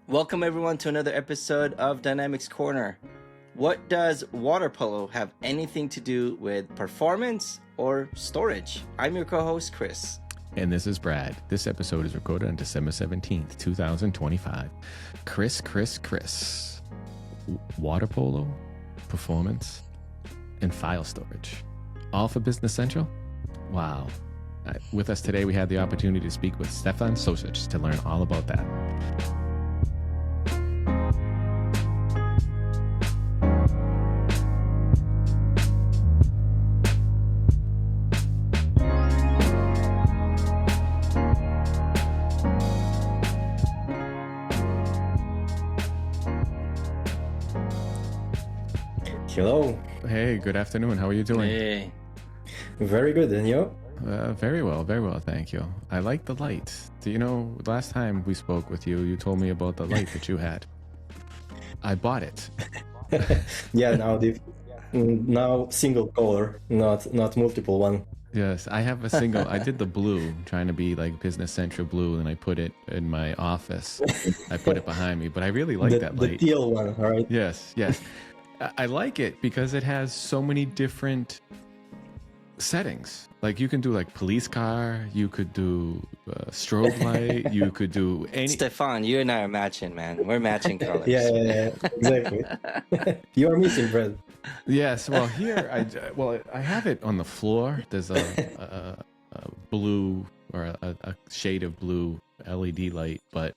Welcome everyone to another episode of Dynamics Corner. What does water polo have anything to do with performance or storage? I'm your co-host, Kris. And this is Brad. This episode is recorded on December 17th, 2025. Kris. Water polo, performance, and file storage. All for Business Central? Wow. With us today, we had the opportunity to speak with Stefan Sosic to learn all about that. Hello. Hey, good afternoon. How are you doing? Hey. Very good, and you? Very well, thank you. I like the light. Do you know, last time we spoke with you, you told me about the light that you had. I bought it. Yeah, now single color, not multiple one. Yes, I have a single. I did the blue, trying to be like Business Central blue, and I put it in my office. I put it behind me, but I really like that light. The teal one, all right? Yes. I like it because it has so many different settings. Like you can do like police car, you could do strobe light, you could do any. Stefan, you and I are matching, man. We're matching colors. Yeah, exactly. You are missing, Brad. Yes, well here, I have it on the floor. There's a blue or a shade of blue LED light, but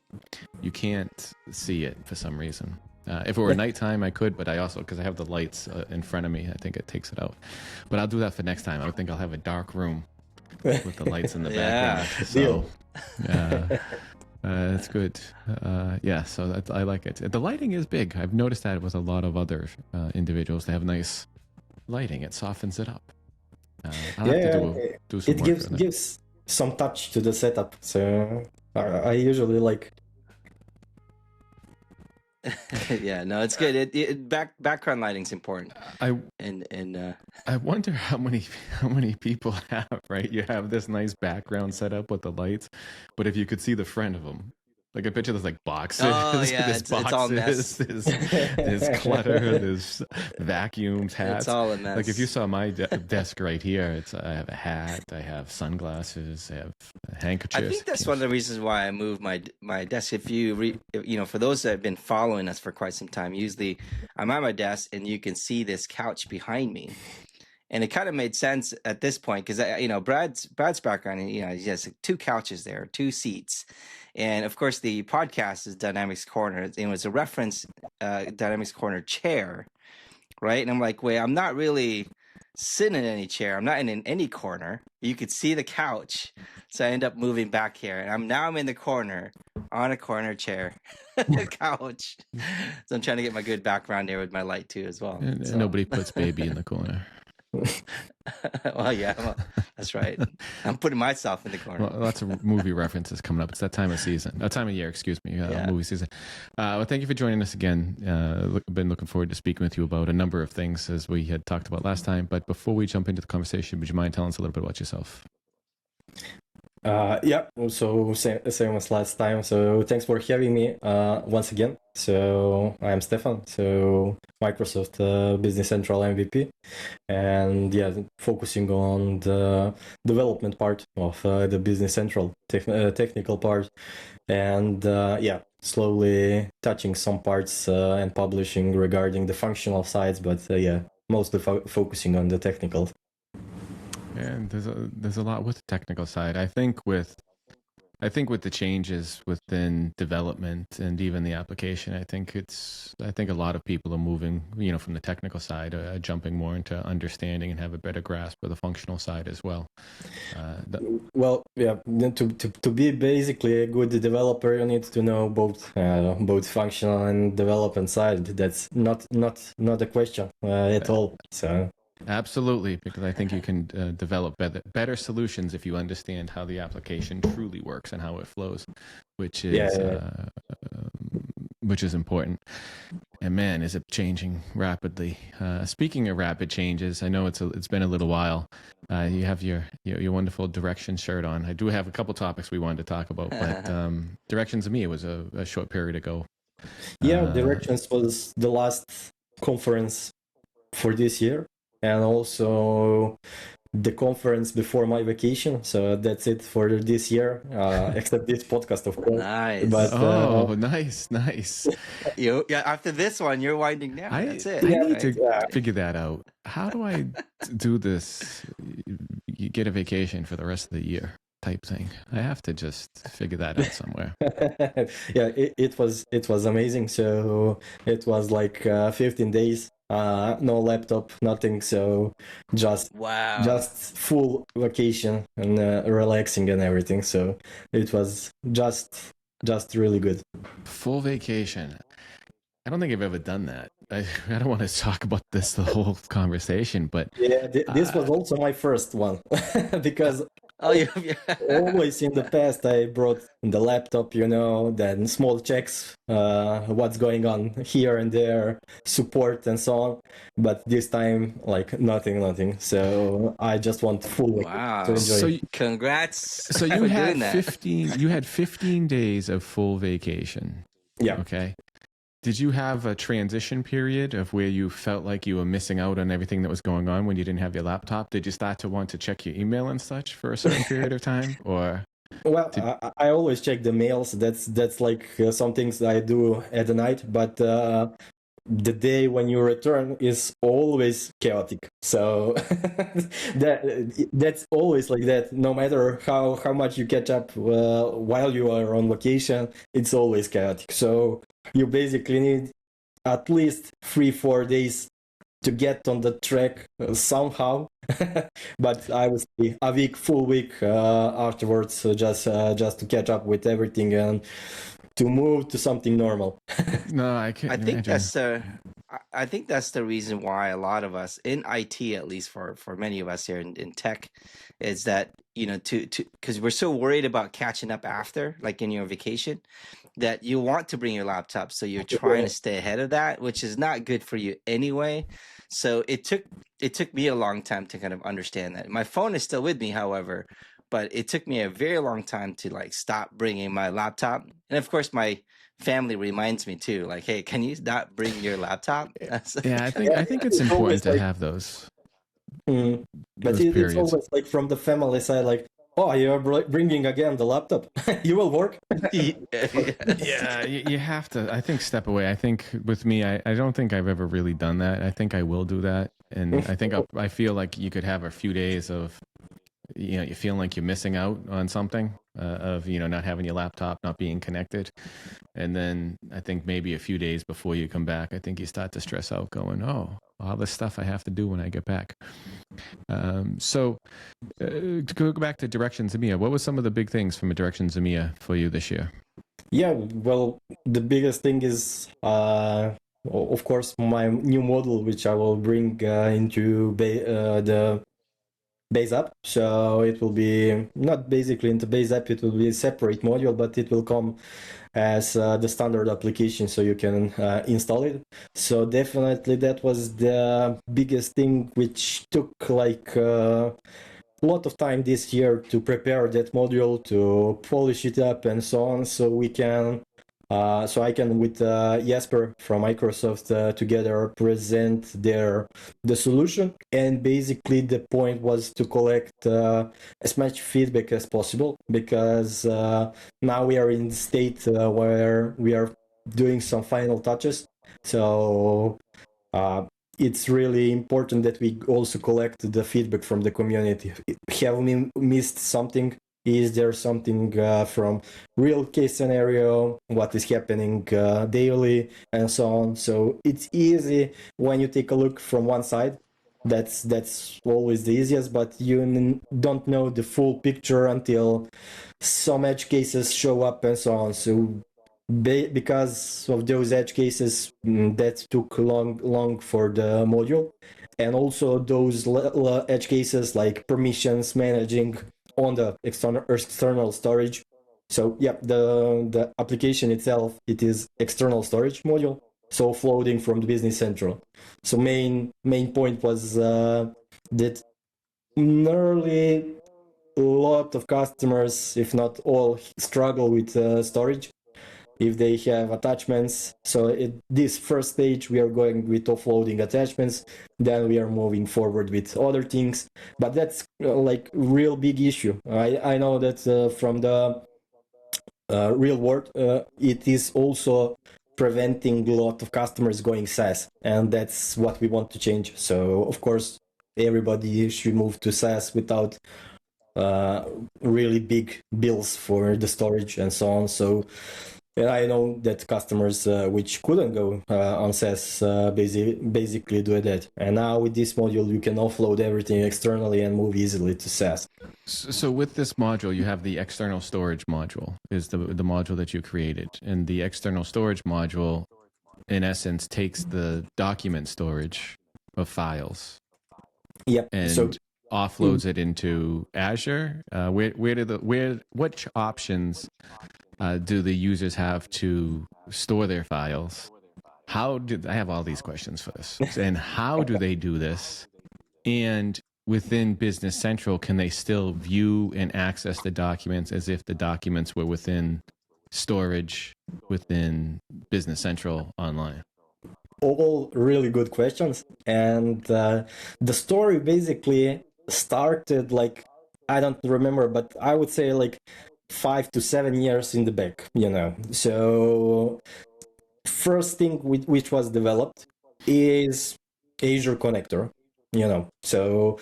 you can't see it for some reason. If it were nighttime, I could, but I also, because I have the lights in front of me, I think it takes it out. But I'll do that for next time. I think I'll have a dark room with the lights in the background. So, that's good. So I like it. The lighting is big. I've noticed that with a lot of other individuals. They have nice lighting. It softens it up. I like to do some work It gives some touch to the setup. So I usually like. Yeah, no, it's good. Background lighting's important. I wonder how many people have, right? You have this nice background set up with the lights, but if you could see the front of them, like I picture there's like boxes. Oh yeah, it's all mess. There's clutter, there's vacuums, hats. It's all a mess. Like if you saw my desk right here, I have a hat, I have sunglasses, I have handkerchiefs. I think that's one of the reasons why I moved my desk. If you for those that have been following us for quite some time, usually I'm at my desk and you can see this couch behind me. And it kind of made sense at this point because Brad's background, he has like two couches there, two seats, and of course the podcast is Dynamics Corner. It was a reference Dynamics Corner chair, right? And I'm like, wait, I'm not really sitting in any chair. I'm not in any corner. You could see the couch, so I end up moving back here, and I'm in the corner on a corner chair, couch. So I'm trying to get my good background there with my light too as well. And nobody puts baby in the corner. Well, yeah, that's right. I'm putting myself in the corner. Well, lots of movie references coming up. It's that time of year, excuse me, movie season. Well, thank you for joining us again. Been looking forward to speaking with you about a number of things as we had talked about last time. But before we jump into the conversation, would you mind telling us a little bit about yourself? So same as last time. So thanks for having me once again. So I'm Stefan. So Microsoft Business Central MVP, and focusing on the development part of the Business Central technical part, and slowly touching some parts and publishing regarding the functional sides, but mostly focusing on the technical. And there's a lot with the technical side. I think with the changes within development and even the application, I think a lot of people are moving, from the technical side, jumping more into understanding and have a better grasp of the functional side as well. To be basically a good developer, you need to know both functional and development side. That's not a question at all. So. Absolutely, because I think you can develop better solutions if you understand how the application truly works and how it flows, which is important. And man, is it changing rapidly. Speaking of rapid changes, I know it's been a little while. You have your wonderful Directions shirt on. I do have a couple topics we wanted to talk about, but Directions to me, it was a short period ago. Yeah, Directions was the last conference for this year, and also the conference before my vacation. So that's it for this year, except this podcast, of course. Nice. But nice. Yeah, after this one, you're winding down. That's it. I need right? to figure that out. How do I do this? You get a vacation for the rest of the year type thing. I have to just figure that out somewhere. yeah, it was amazing. So it was like 15 days, no laptop, nothing. So just full vacation and relaxing and everything. So it was just really good. Full vacation. I don't think I've ever done that. I don't want to talk about this the whole conversation, but yeah, this was also my first one because always in the past I brought the laptop, then small checks, what's going on here and there, support and so on. But this time, like nothing. So I just want full to enjoy. So congrats. So you had 15. You had 15 days of full vacation. Yeah. Okay. Did you have a transition period of where you felt like you were missing out on everything that was going on when you didn't have your laptop? Did you start to want to check your email and such for a certain period of time, or? Well, I always check the mails. That's like some things I do at the night, but the day when you return is always chaotic. So that's always like that. No matter how much you catch up while you are on vacation, it's always chaotic. So you basically need at least 3-4 days to get on the track somehow. But I would say a full week afterwards, so just to catch up with everything and to move to something normal. No, I can't. I think that's the reason why a lot of us in IT, at least for many of us here in tech, is that because we're so worried about catching up after, like in your vacation, that you want to bring your laptop, so you're trying to stay ahead of that, which is not good for you anyway. So it took me a long time to kind of understand that. My phone is still with me, however, but it took me a very long time to like stop bringing my laptop. And of course, my family reminds me too, like, hey, can you not bring your laptop? Yeah, I think it's important to have those. But it's always like from the family side, like, oh, you're bringing again the laptop. You will work. Yeah, you have to, I think, step away. I think with me, I don't think I've ever really done that. I think I will do that. And I think I feel like you could have a few days of, you feel like you're missing out on something of, not having your laptop, not being connected. And then I think maybe a few days before you come back, I think you start to stress out going, oh, all this stuff I have to do when I get back. So to go back to Directions EMEA, what was some of the big things from Directions EMEA for you this year? Yeah, well, the biggest thing is, of course, my new model, which I will bring into the base app. So it will be not basically into base app, it will be a separate module, but it will come as the standard application, so you can install it. So definitely that was the biggest thing, which took like a lot of time this year to prepare that module, to polish it up and so on, so we can so I can, with Jasper from Microsoft, together present the solution. And basically the point was to collect as much feedback as possible, because now we are in the state where we are doing some final touches. So it's really important that we also collect the feedback from the community. Have we missed something? Is there something from real case scenario, what is happening daily, and so on? So it's easy when you take a look from one side. That's always the easiest, but you don't know the full picture until some edge cases show up and so on. So because of those edge cases, that took long for the module, and also those edge cases like permissions managing on the external storage. So yeah, the application itself, it is external storage module, so floating from the Business Central. So main point was that nearly a lot of customers, if not all, struggle with storage. if they have attachments. So at this first stage, we are going with offloading attachments. Then we are moving forward with other things. But that's like real big issue. I know that from the real world, it is also preventing a lot of customers going SaaS, and that's what we want to change. So of course, everybody should move to SaaS without really big bills for the storage and so on. So I know that customers which couldn't go on SaaS basically do that. And now with this module, you can offload everything externally and move easily to SaaS. So with this module, you have the external storage module is the module that you created. And the external storage module, in essence, takes the document storage of files. Yep. And offloads it into Azure. Which options do the users have to store their files? I have all these questions for this. And how do they do this? And within Business Central, can they still view and access the documents as if the documents were within storage within Business Central online? All really good questions. And the story basically started like, I don't remember, but I would say like 5 to 7 years in the back, So first thing which was developed is Azure connector, So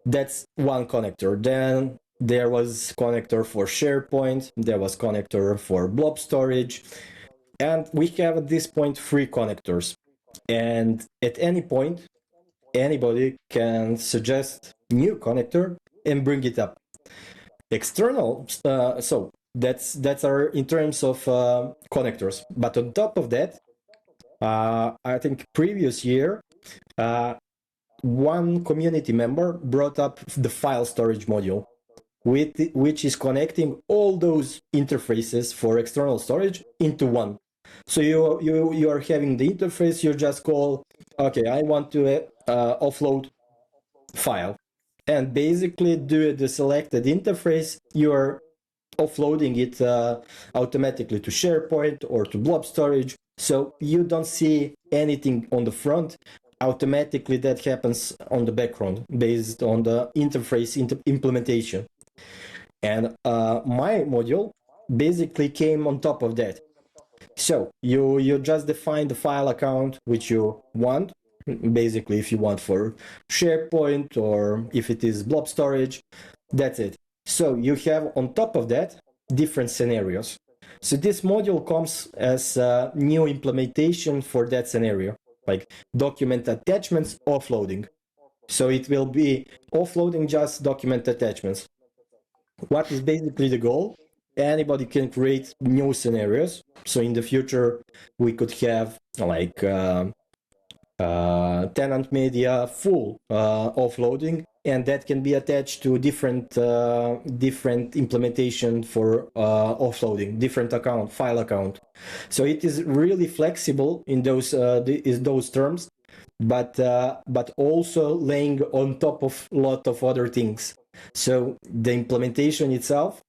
that's one connector. Then there was connector for SharePoint. There was connector for blob storage. And we have at this point 3 connectors. And at any point, anybody can suggest new connector and bring it up. External, so that's our in terms of connectors. But on top of that, I think previous year, one community member brought up the file storage module, which is connecting all those interfaces for external storage into one. So you are having the interface. You just call, okay, I want to offload file, and basically do the selected interface. You are offloading it automatically to SharePoint or to blob storage. So you don't see anything on the front. Automatically that happens on the background based on the interface implementation. And my module basically came on top of that. So you just define the file account which you want. Basically, if you want for SharePoint or if it is blob storage, that's it. So you have on top of that different scenarios. So this module comes as a new implementation for that scenario, like document attachments offloading. So it will be offloading just document attachments. What is basically the goal? Anybody can create new scenarios. So in the future, we could have like tenant media full offloading, and that can be attached to different implementation for offloading, different file account. So it is really flexible in those terms, but also laying on top of a lot of other things. So the implementation itself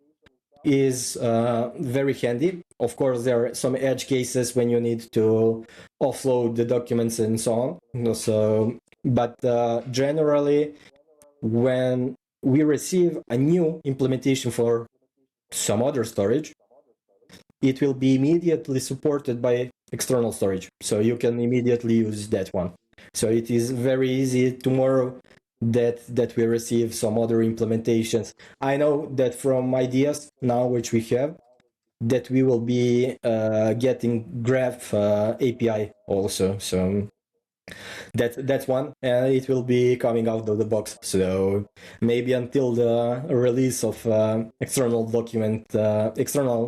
is very handy. Of course, there are some edge cases when you need to offload the documents and so on. So, but generally, when we receive a new implementation for some other storage, it will be immediately supported by external storage. So you can immediately use that one. So it is very easy tomorrow that we receive some other implementations. I know that from ideas now which we have, that we will be getting Graph API also. So that's one, and it will be coming out of the box. So maybe until the release of external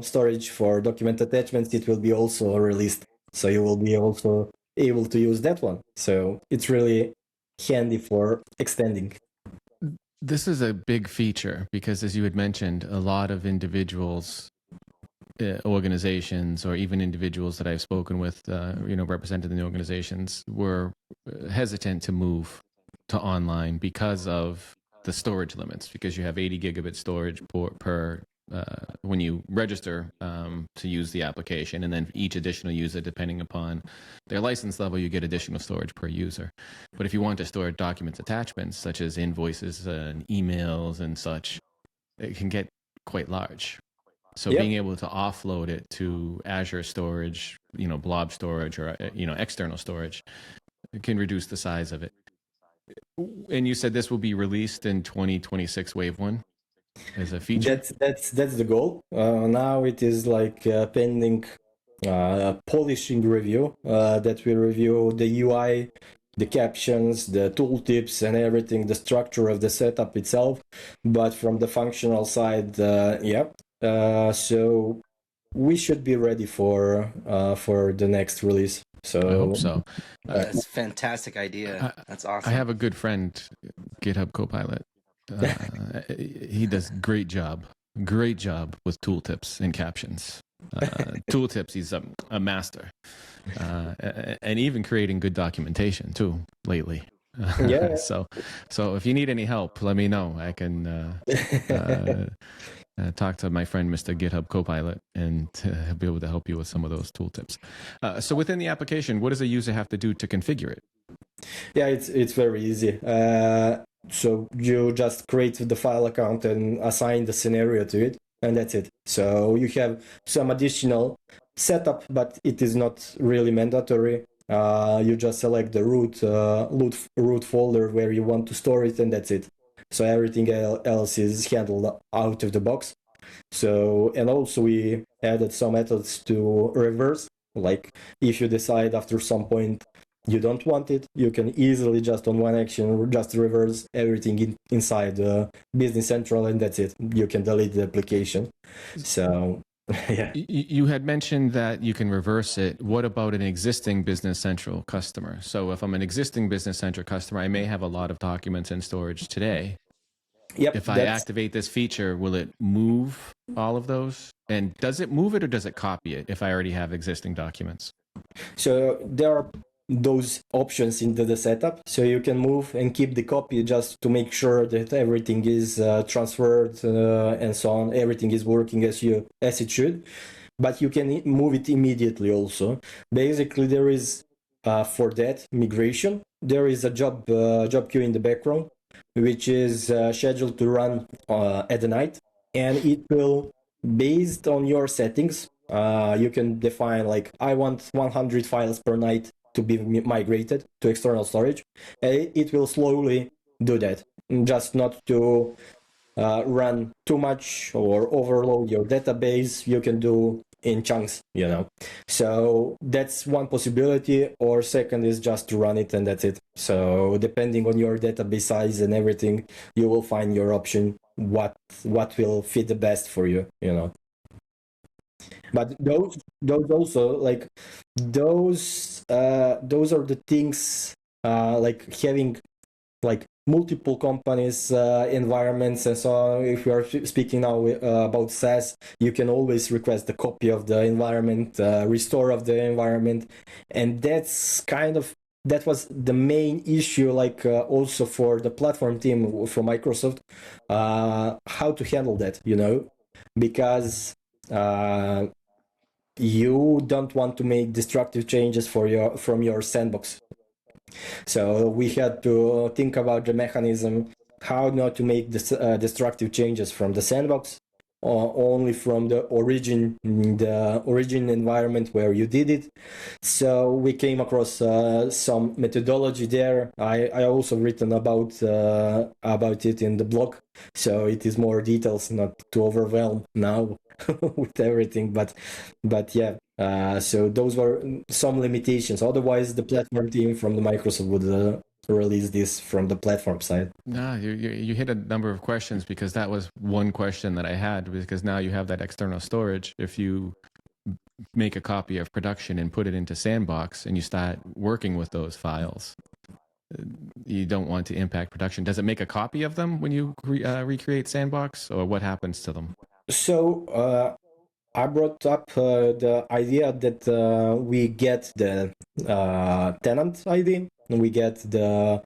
storage for document attachments, it will be also released. So you will be also able to use that one. So it's really handy for extending. This is a big feature because, as you had mentioned, a lot of individuals, organizations, or even individuals that I've spoken with, represented in the organizations, were hesitant to move to online because of the storage limits, because you have 80 gigabit storage per when you register to use the application, and then each additional user, depending upon their license level, you get additional storage per user. But if you want to store documents attachments such as invoices and emails and such, it can get quite large. So being able to offload it to Azure storage, blob storage, or external storage, it can reduce the size of it. And you said this will be released in 2026 Wave 1 as a feature? That's the goal. Now it is like pending polishing review that we review the UI, the captions, the tooltips, and everything, the structure of the setup itself. But from the functional side, so we should be ready for the next release. So I hope so. That's a fantastic idea. That's awesome. I have a good friend, GitHub Copilot. He does great job with tooltips and captions. Tooltips, he's a master, and even creating good documentation too lately. So if you need any help, let me know. I can talk to my friend Mr. GitHub Copilot, and he'll be able to help you with some of those tooltips. So within the application, what does a user have to do to configure it? Yeah, it's very easy. So you just create the file account and assign the scenario to it, and that's it. So you have some additional setup, but it is not really mandatory. You just select the root folder where you want to store it, and that's it. So everything else is handled out of the box. So, and also we added some methods to reverse. Like if you decide after some point you don't want it, you can easily just on one action just reverse everything inside Business Central, and that's it. You can delete the application. So yeah. You had mentioned that you can reverse it. What about an existing Business Central customer? So if I'm an existing Business Central customer, I may have a lot of documents in storage today. Yep, if I activate this feature, will it move all of those? And does it move it or does it copy it if I already have existing documents? So there are those options into the setup, so you can move and keep the copy just to make sure that everything is transferred and so on. Everything is working as it should, but you can move it immediately also. Basically, there is for that migration, there is a job queue in the background, which is scheduled to run at the night, and it will, based on your settings, you can define like I want 100 files per night to be migrated to external storage. It will slowly do that, just not to run too much or overload your database. You can do in chunks, So that's one possibility. Or second is just to run it and that's it. So depending on your database size and everything, you will find your option, what will fit the best for you, But those also, like those are the things like having like multiple companies, environments, and so on. If we are speaking now about SaaS, you can always request a copy of the environment, restore of the environment, and that was the main issue, like also for the platform team from Microsoft, how to handle that, because you don't want to make destructive changes from your sandbox. So we had to think about the mechanism, how not to make destructive changes from the sandbox, or only from the origin environment where you did it. So we came across some methodology there. I also written about it in the blog, so it is more details, not to overwhelm now with everything, but yeah. So those were some limitations. Otherwise, the platform team from the Microsoft would release this from the platform side. No, you hit a number of questions, because that was one question that I had, because now you have that external storage. If you make a copy of production and put it into Sandbox and you start working with those files, you don't want to impact production. Does it make a copy of them when you recreate Sandbox, or what happens to them? So I brought up the idea that we get the tenant ID, we get the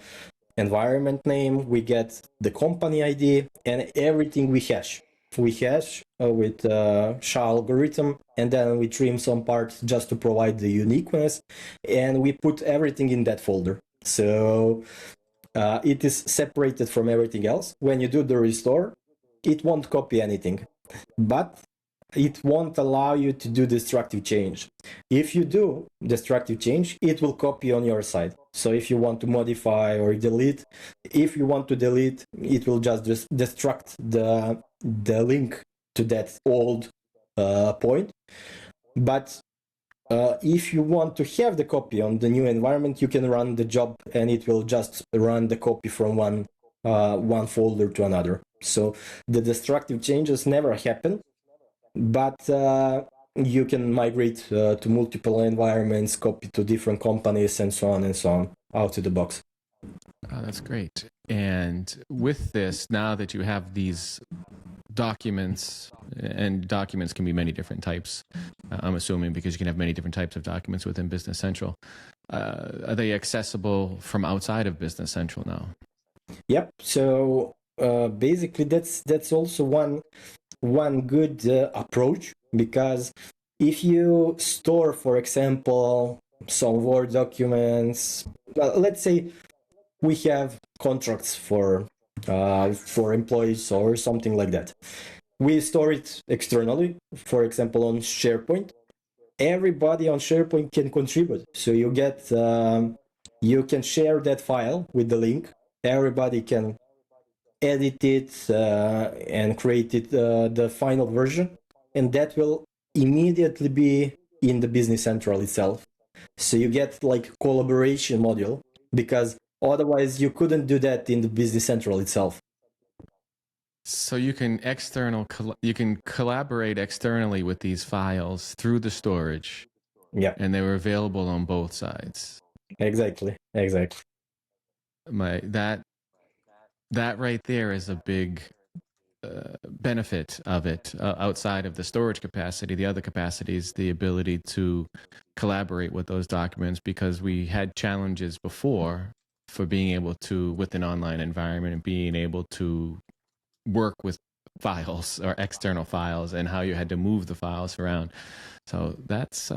environment name, we get the company ID, and everything we hash. we hash with SHA algorithm, and then we trim some parts just to provide the uniqueness, and we put everything in that folder. So it is separated from everything else. When you do the restore, it won't copy anything, but it won't allow you to do destructive change. If you do destructive change, it will copy on your side. So if you want to modify or delete, if you want to delete, it will just destruct the link to that old point. But if you want to have the copy on the new environment, you can run the job and it will just run the copy from one folder to another. So the destructive changes never happen, but you can migrate to multiple environments, copy to different companies, and so on out of the box. Oh, that's great. And with this, now that you have these documents, and documents can be many different types, I'm assuming, because you can have many different types of documents within Business Central. Are they accessible from outside of Business Central now? Yep. So basically, that's also one good approach, because if you store, for example, some Word documents, let's say we have contracts for employees or something like that. We store it externally, for example, on SharePoint. Everybody on SharePoint can contribute. So you get you can share that file with the link. Everybody can edit it and create it the final version, and that will immediately be in the Business Central itself. So you get like collaboration module, because otherwise you couldn't do that in the Business Central itself. So you can collaborate externally with these files through the storage. Yeah. And they were available on both sides. Exactly. That right there is a big benefit of it, outside of the storage capacity. The other capacity is the ability to collaborate with those documents, because we had challenges before for being able to, with an online environment, and being able to work with files or external files, and how you had to move the files around. So that's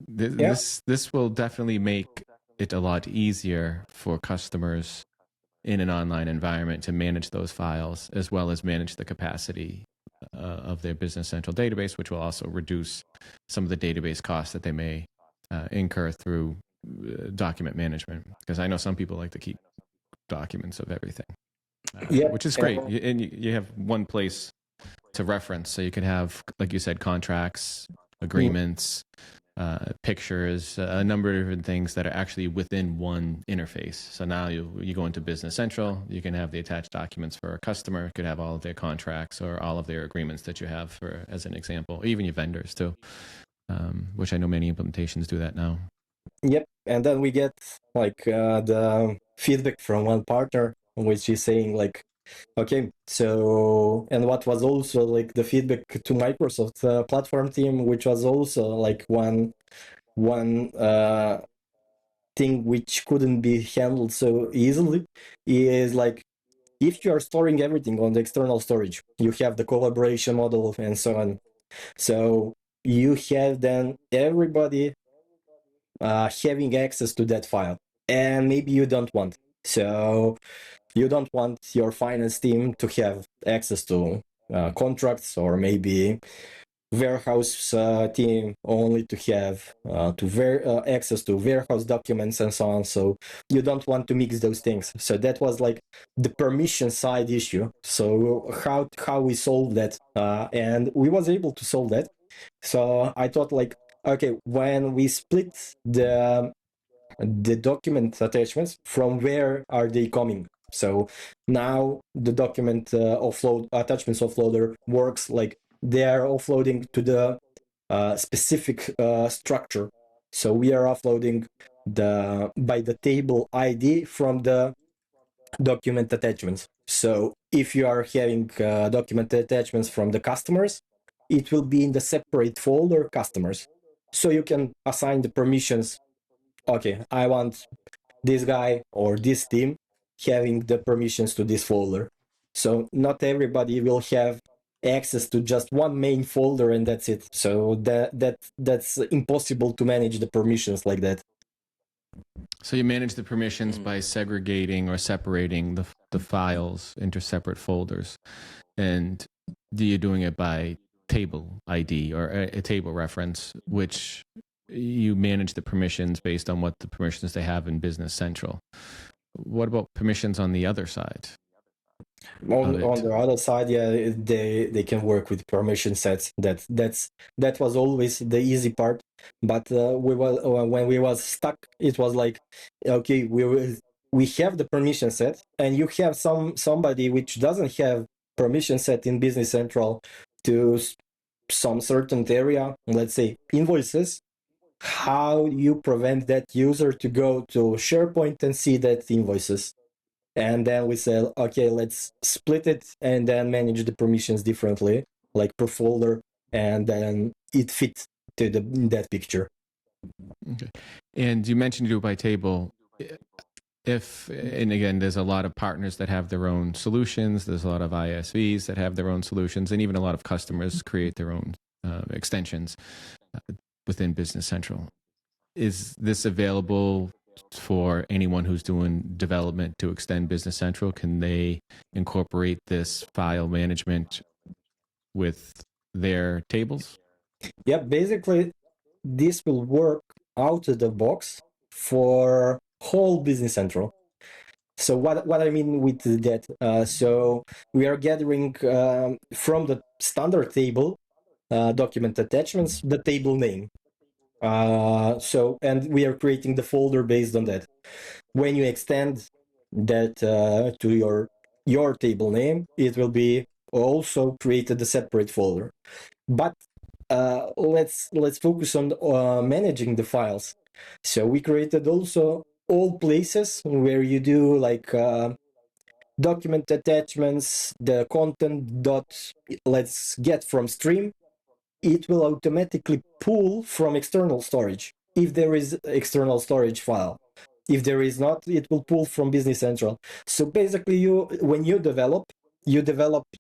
this will definitely make it a lot easier for customers in an online environment to manage those files, as well as manage the capacity of their Business Central database, which will also reduce some of the database costs that they may incur through document management. Because I know some people like to keep documents of everything, which is great. And you have one place to reference, so you can have, like you said, contracts, agreements, pictures, a number of different things that are actually within one interface. So now you go into Business Central, you can have the attached documents for a customer, you could have all of their contracts or all of their agreements that you have, for, as an example, or even your vendors too, which I know many implementations do that now. Yep. And then we get like the feedback from one partner, which is saying like, okay, so, and what was also like the feedback to Microsoft platform team, which was also like one thing which couldn't be handled so easily, is like, if you are storing everything on the external storage, you have the collaboration model and so on. So you have then everybody having access to that file, and maybe you don't want. So you don't want your finance team to have access to contracts, or maybe warehouse team only to have access to warehouse documents and so on. So you don't want to mix those things. So that was like the permission side issue. So how we solved that, and we was able to solve that. So I thought like, okay, when we split the document attachments, from where are they coming? So now the document attachments offloader works like they are offloading to the specific structure. So we are offloading by the table ID from the document attachments. So if you are having document attachments from the customers, it will be in the separate folder customers. So you can assign the permissions. Okay, I want this guy or this team having the permissions to this folder. So not everybody will have access to just one main folder and that's it. So that's impossible to manage the permissions like that. So you manage the permissions by segregating or separating the files into separate folders. And you're doing it by table ID or a table reference, which you manage the permissions based on what the permissions they have in Business Central. What about permissions on the other side? On the other side, yeah, they can work with permission sets. That was always the easy part. But when we was stuck, it was like, okay, we have the permission set, and you have somebody which doesn't have permission set in Business Central to some certain area, let's say invoices. How you prevent that user to go to SharePoint and see that invoices? And then we said, okay, let's split it and then manage the permissions differently, like per folder, and then it fits to that picture. Okay. And you mentioned you do it by table. And again, there's a lot of partners that have their own solutions. There's a lot of ISVs that have their own solutions, and even a lot of customers create their own extensions within Business Central. Is this available for anyone who's doing development to extend Business Central? Can they incorporate this file management with their tables? Yeah, basically, this will work out of the box for whole Business Central. So what I mean with that, so we are gathering from the standard table document attachments the table name. And we are creating the folder based on that. When you extend that to your table name, it will be also created a separate folder. But let's focus on managing the files. So we created also all places where you do like document attachments, the content dot let's get from stream. It will automatically pull from external storage if there is external storage file. If there is not, it will pull from Business Central. So basically, when you develop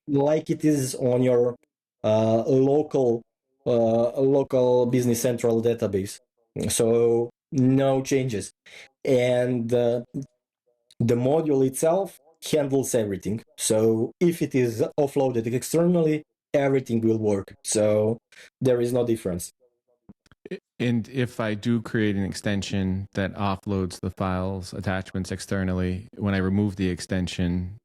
like it is on your local Business Central database. So no changes, and the module itself handles everything. So if it is offloaded externally, everything will work. So there is no difference. And if I do create an extension that offloads the files attachments externally, when I remove the extension,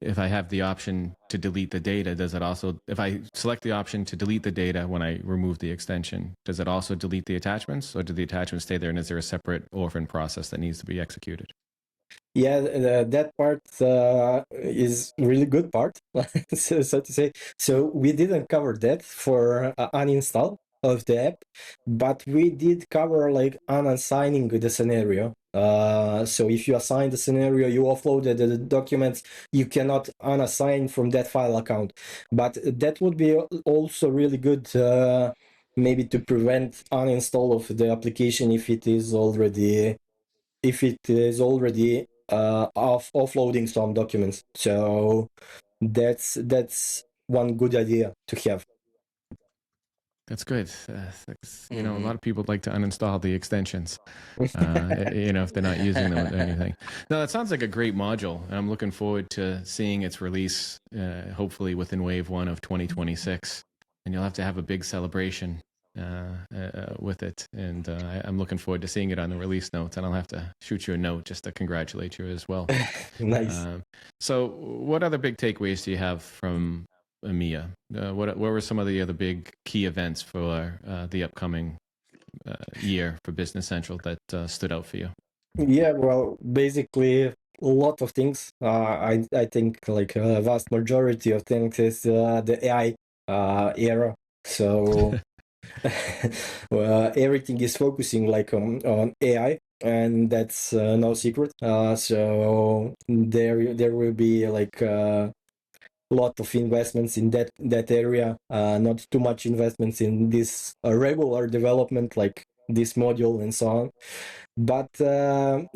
if I have the option to delete the data, does it also, if I select the option to delete the data when I remove the extension, does it also delete the attachments, or do the attachments stay there, and is there a separate orphan process that needs to be executed? Yeah, that part is really good part, so to say. So we didn't cover that for uninstall of the app, but we did cover like unassigning the scenario. So if you assign the scenario, you offloaded the documents, you cannot unassign from that file account. But that would be also really good, maybe to prevent uninstall of the application if it is already offloading some documents. So that's one good idea to have. That's good. You know, a lot of people like to uninstall the extensions, if they're not using them or anything. No, that sounds like a great module. I'm looking forward to seeing its release, hopefully within wave 1 of 2026. And you'll have to have a big celebration with it. And I'm looking forward to seeing it on the release notes. And I'll have to shoot you a note just to congratulate you as well. Nice. So what other big takeaways do you have from EMEA? What were some of the other big key events for the upcoming year for Business Central that stood out for you? Yeah, well, basically a lot of things. I think like a vast majority of things is the AI era. So everything is focusing like on AI, and that's no secret. So there will be like lot of investments in that area, not too much investments in this regular development like this module and so on. But the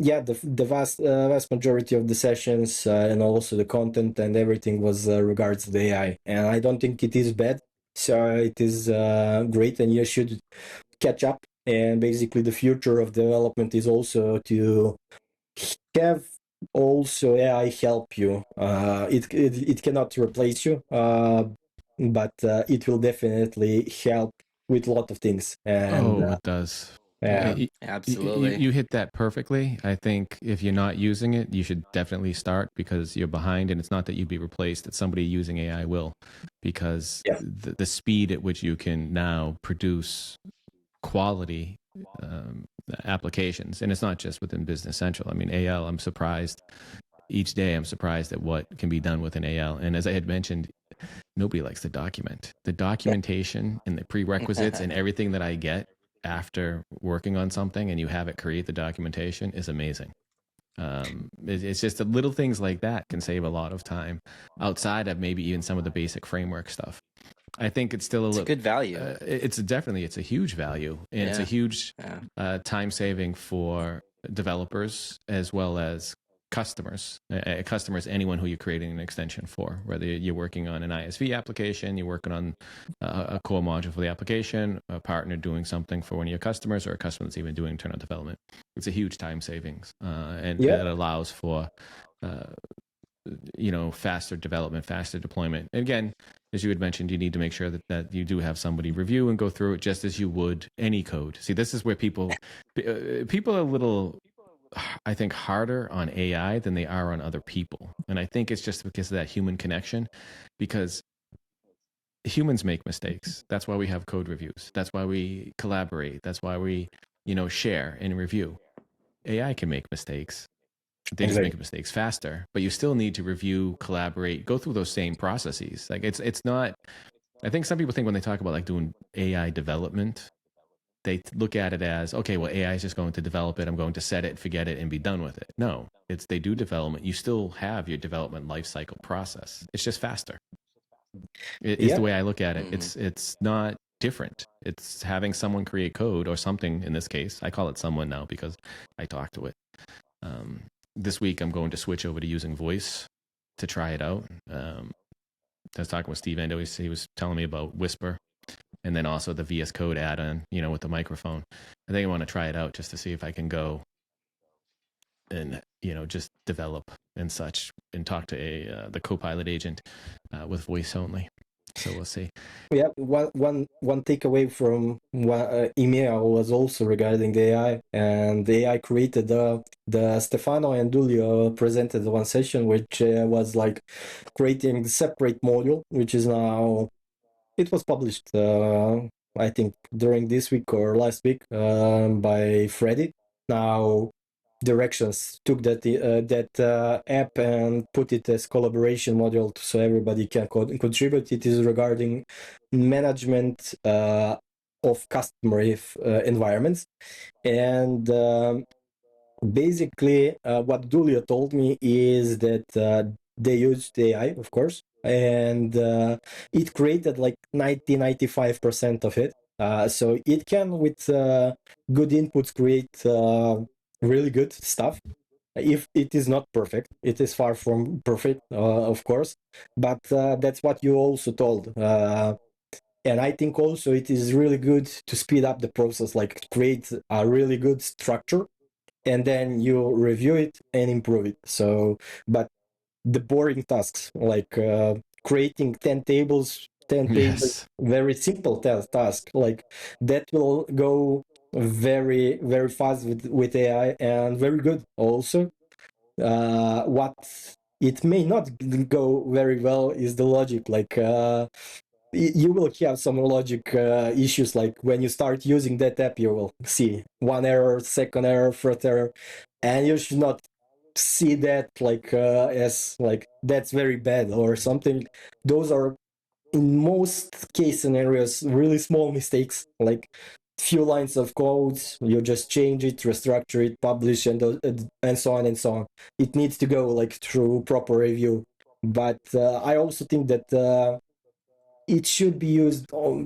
vast majority of the sessions and also the content and everything was regards to the AI, and I don't think it is bad. So it is great, and you should catch up. And basically, the future of development is also to have also AI help you. It cannot replace you, but it will definitely help with a lot of things. And Oh, it does. yeah. Absolutely. You hit that perfectly. I think if you're not using it, you should definitely start, because you're behind, and it's not that you'd be replaced. It's somebody using AI will, because Yeah. the speed at which you can now produce quality applications, and it's not just within Business Central. I mean, AL, I'm surprised each day. I'm surprised at what can be done with an AL. And as I had mentioned, nobody likes to document. The documentation and the prerequisites and everything that I get after working on something, and you have it create the documentation, is amazing. It's just the little things like that can save a lot of time outside of maybe even some of the basic framework stuff. I think it's still a good value. It's a huge value, and it's a huge time saving for developers as well as customers. Customers, anyone who you're creating an extension for, whether you're working on an ISV application, you're working on a core module for the application, a partner doing something for one of your customers, or a customer that's even doing internal development. It's a huge time savings, and it allows for faster development, faster deployment. And again, as you had mentioned, you need to make sure that you do have somebody review and go through it just as you would any code. See, this is where people are a little, I think, harder on AI than they are on other people. And I think it's just because of that human connection, because humans make mistakes. That's why we have code reviews. That's why we collaborate. That's why we, share and review. AI can make mistakes. They just make mistakes faster, but you still need to review, collaborate, go through those same processes. Like it's not, I think some people think when they talk about like doing AI development, they look at it as, okay, well, AI is just going to develop it. I'm going to set it, forget it, and be done with it. No, they do development. You still have your development lifecycle process. It's just faster. It's the way I look at it. Mm-hmm. It's not different. It's having someone create code, or something. In this case, I call it someone now because I talk to it. This week, I'm going to switch over to using voice to try it out. I was talking with Steve Endo. He was telling me about Whisper, and then also the VS Code add-on, with the microphone. I think I want to try it out just to see if I can go and, just develop and such, and talk to the Copilot agent with voice only. So we'll see. Yeah, one takeaway from email was also regarding the AI, and the AI created the Stefano and Giulio presented one session which was like creating the separate module, which is now, it was published I think during this week or last week by Freddy. Now Directions took that app and put it as collaboration module so everybody can contribute. It is regarding management of customer environments, and basically what Julia told me is that they used AI, of course, and it created like 95% of it. So it can, with good inputs, create really good stuff. If it is not perfect, it is far from perfect, of course, but that's what you also told. And I think also it is really good to speed up the process, like create a really good structure, and then you review it and improve it. So, but the boring tasks, like creating 10 tables, very simple task, like that will go very, very fast with AI, and very good also. What it may not go very well is the logic, like you will have some logic issues, like when you start using that app, you will see one error, second error, third error, and you should not see that like as like that's very bad or something. Those are, in most case scenarios, really small mistakes, like few lines of code. You just change it, restructure it, publish, and so on and so on. It needs to go like through proper review. But I also think that it should be used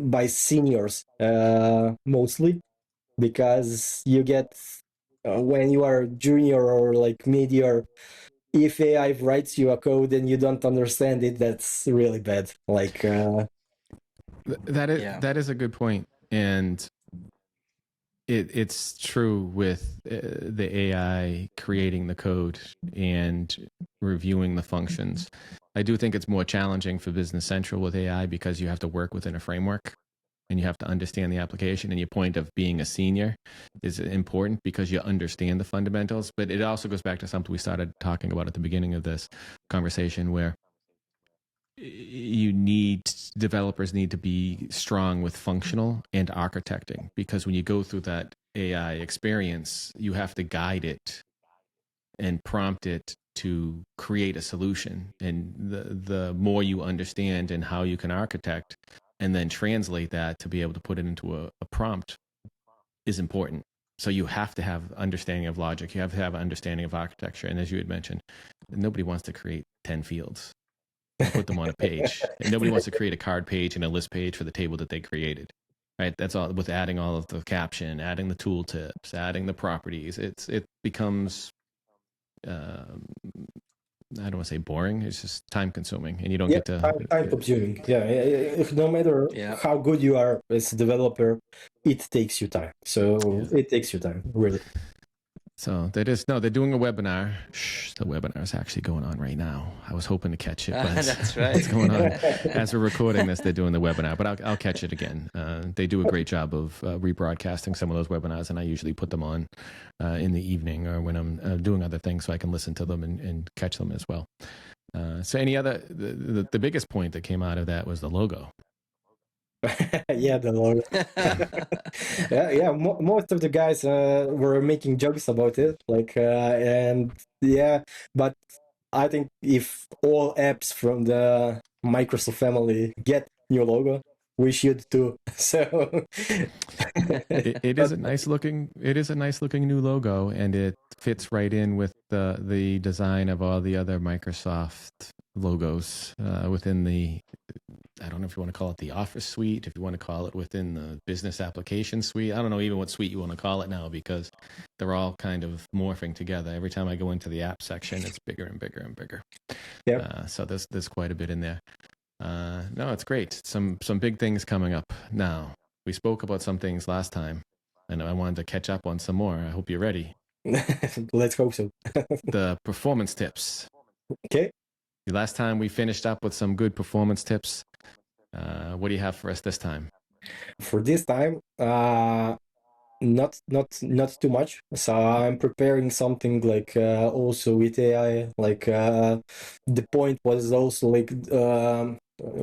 by seniors mostly, because you get when you are junior or like mid-year, if AI writes you a code and you don't understand it, that's really bad. Like that is a good point, and it's true with the AI creating the code and reviewing the functions. I do think it's more challenging for Business Central with AI because you have to work within a framework and you have to understand the application. And your point of being a senior is important because you understand the fundamentals. But it also goes back to something we started talking about at the beginning of this conversation, where developers need to be strong with functional and architecting, because when you go through that AI experience, you have to guide it and prompt it to create a solution. And the more you understand and how you can architect and then translate that to be able to put it into a prompt is important. So you have to have understanding of logic. You have to have understanding of architecture. And as you had mentioned, nobody wants to create 10 fields and put them on a page. And nobody wants to create a card page and a list page for the table that they created. Right? That's all, with adding all of the caption, adding the tooltips, adding the properties. It becomes I don't want to say boring. It's just time consuming, and you don't get to time consuming. Yeah, no matter how good you are as a developer, it takes you time. So it takes you time, really. So they're doing a webinar. The webinar is actually going on right now. I was hoping to catch it, but that's right. It's going on as we're recording this. They're doing the webinar, but I'll catch it again. They do a great job of rebroadcasting some of those webinars, and I usually put them on in the evening or when I'm doing other things, so I can listen to them and catch them as well. So any other the biggest point that came out of that was the logo. Yeah, the logo. Most of the guys were making jokes about it, like but I think if all apps from the Microsoft family get new logo, we should too. So it is a nice looking new logo, and it fits right in with the design of all the other Microsoft logos within the, I don't know if you want to call it the Office suite, if you want to call it within the business application suite. I don't know even what suite you want to call it now, because they're all kind of morphing together. Every time I go into the app section, it's bigger and bigger and bigger. Yeah. So there's quite a bit in there. No, it's great. Some big things coming up now. We spoke about some things last time, and I wanted to catch up on some more. I hope you're ready. Let's hope so. The performance tips. Okay. The last time we finished up with some good performance tips. What do you have for us this time? For this time, not too much. So I'm preparing something like also with AI. Like the point was also like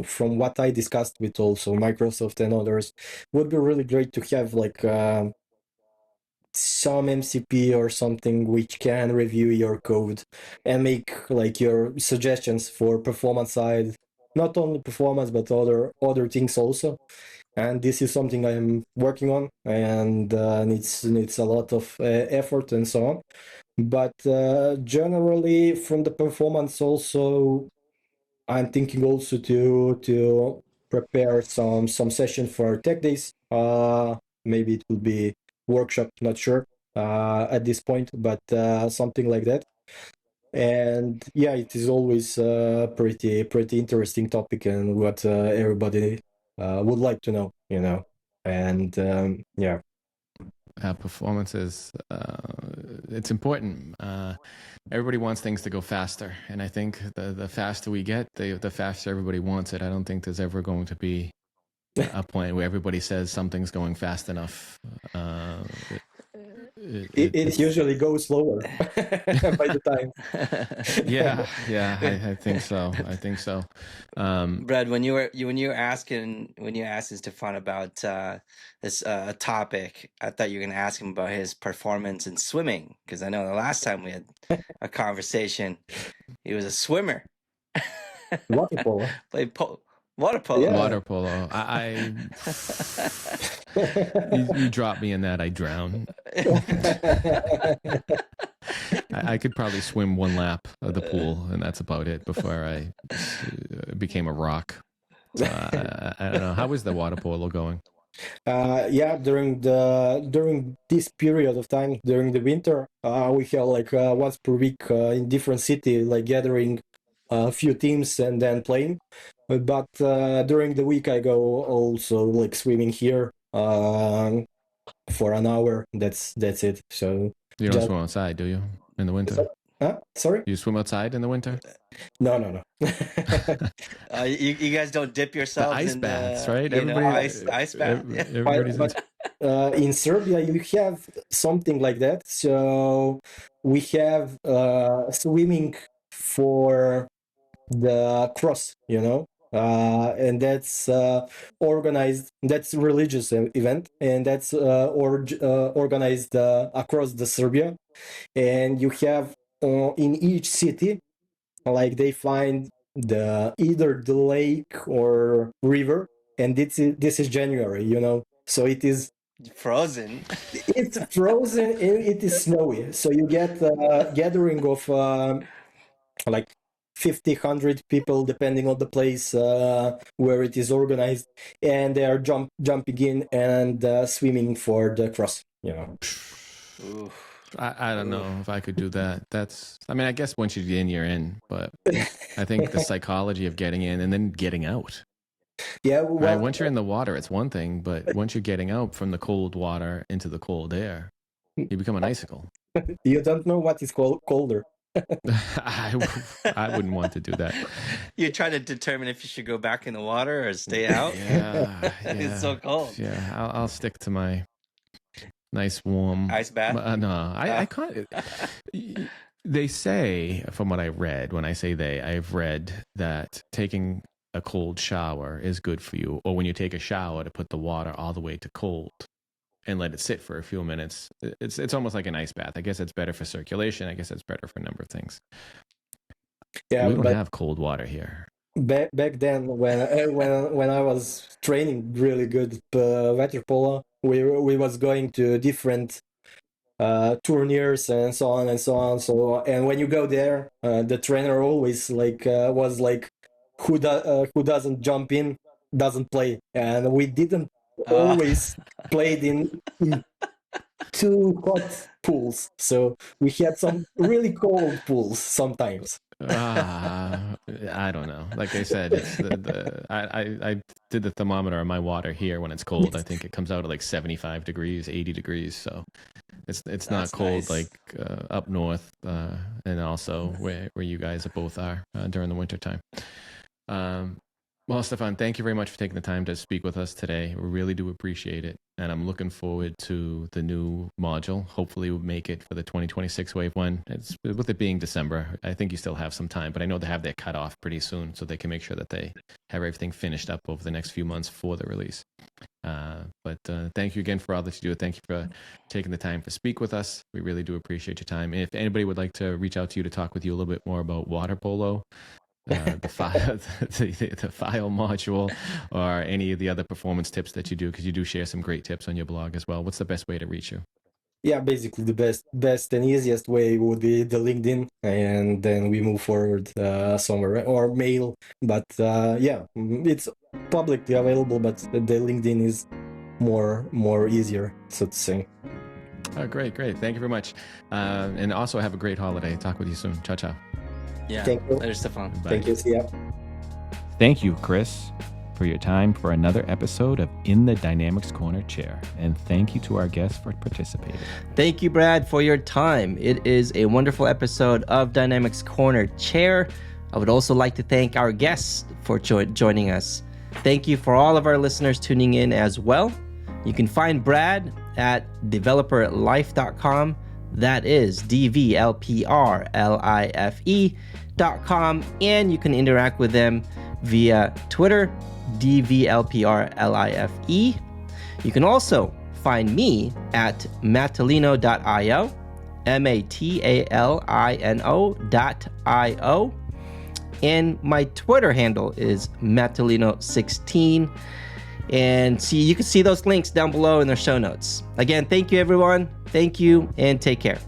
from what I discussed with also Microsoft and others, would be really great to have like some MCP or something which can review your code and make like your suggestions for performance side, not only performance but other things also. And this is something I'm working on, and needs a lot of effort and so on. But generally, from the performance also, I'm thinking also to prepare some session for tech days. Maybe it will be workshop, not sure at this point, but something like that. And yeah, it is always a pretty interesting topic, and what everybody would like to know, and performance is it's important. Everybody wants things to go faster, and I think the faster we get, the faster everybody wants it. I don't think there's ever going to be a point where everybody says something's going fast enough. It usually goes slower by the time. I think so. Brad, when you asked Stefan about this topic, I thought you were going to ask him about his performance in swimming, because I know the last time we had a conversation, he was a swimmer. Water polo. Played water polo. Yeah. Water polo. You drop me in that, I drown. I could probably swim one lap of the pool, and that's about it before I became a rock. So I don't know. How is the water polo going? Yeah, during this period of time, during the winter, we have like once per week in different city, like gathering a few teams and then playing. But during the week, I go also like swimming here for an hour. That's it. So You don't just swim outside, do you? In the winter? sorry? You swim outside in the winter? No. You guys don't dip The yourselves ice in baths, right? ice bath. Yeah. Everybody's But in Serbia, you have something like that. So we have swimming for the cross, and that's organized. That's religious event, and that's organized across the Serbia. And you have in each city, like they find either the lake or river, and this is January, so Frozen. it's frozen and it is snowy, so you get a gathering of like 50 100 people depending on the place where it is organized, and they are jumping in and swimming for the cross. Ooh. I don't know if I could do that. I guess once you're in, you're in. But I think the psychology of getting in and then getting out. Yeah, Right? well, Once you're in the water, it's one thing. But once you're getting out from the cold water into the cold air, you become an icicle. you don't know what is colder. I wouldn't want to do that. You're trying to determine if you should go back in the water or stay out. Yeah. It's so cold. Yeah, I'll stick to my nice warm Ice bath. No, I can't. They say, from what I read, when I say I've read that taking a cold shower is good for you, or when you take a shower, to put the water all the way to cold and let it sit for a few minutes. It's almost like an ice bath. I guess it's better for circulation. I guess it's better for a number of things. Yeah, We don't but have cold water here. back then when I was training really good water polo, we was going to different tourneurs and so on and so on. So, and when you go there, the trainer always was like, who doesn't jump in doesn't play, and we didn't always played in too hot pools, so we had some really cold pools sometimes. I don't know. Like I said, it's I did the thermometer on my water here when it's cold. I think it comes out at like 75 degrees, 80 degrees. So it's not cold nice. like up north, and also where you guys both are during the winter time. Well, Stefan, thank you very much for taking the time to speak with us today. We really do appreciate it. And I'm looking forward to the new module. Hopefully we'll make it for the 2026 Wave 1. With it being December, I think you still have some time, but I know they have their cutoff pretty soon, so they can make sure that they have everything finished up over the next few months for the release. But thank you again for all that you do. Thank you for taking the time to speak with us. We really do appreciate your time. And if anybody would like to reach out to you to talk with you a little bit more about water polo, the file module, or any of the other performance tips that you do, because you do share some great tips on your blog as well, what's the best way to reach you? Yeah, basically the best and easiest way would be the LinkedIn, and then we move forward somewhere, or mail. But yeah, it's publicly available, but the LinkedIn is more easier, so to say. Oh, great. Thank you very much. And also have a great holiday. Talk with you soon. Ciao. Yeah. Thank you. Later, Stefan. Bye. Thank you. See ya. Thank you, Kris, for your time for another episode of In the Dynamics Corner Chair. And thank you to our guests for participating. Thank you, Brad, for your time. It is a wonderful episode of Dynamics Corner Chair. I would also like to thank our guests for joining us. Thank you for all of our listeners tuning in as well. You can find Brad at developerlife.com. That is DVLPRLIFE.com. And you can interact with them via Twitter, DVLPRLIFE. You can also find me at matalino.io, MATALINO.io. And my Twitter handle is Matalino16. And you can see those links down below in the show notes. Again, thank you, everyone. Thank you, and take care.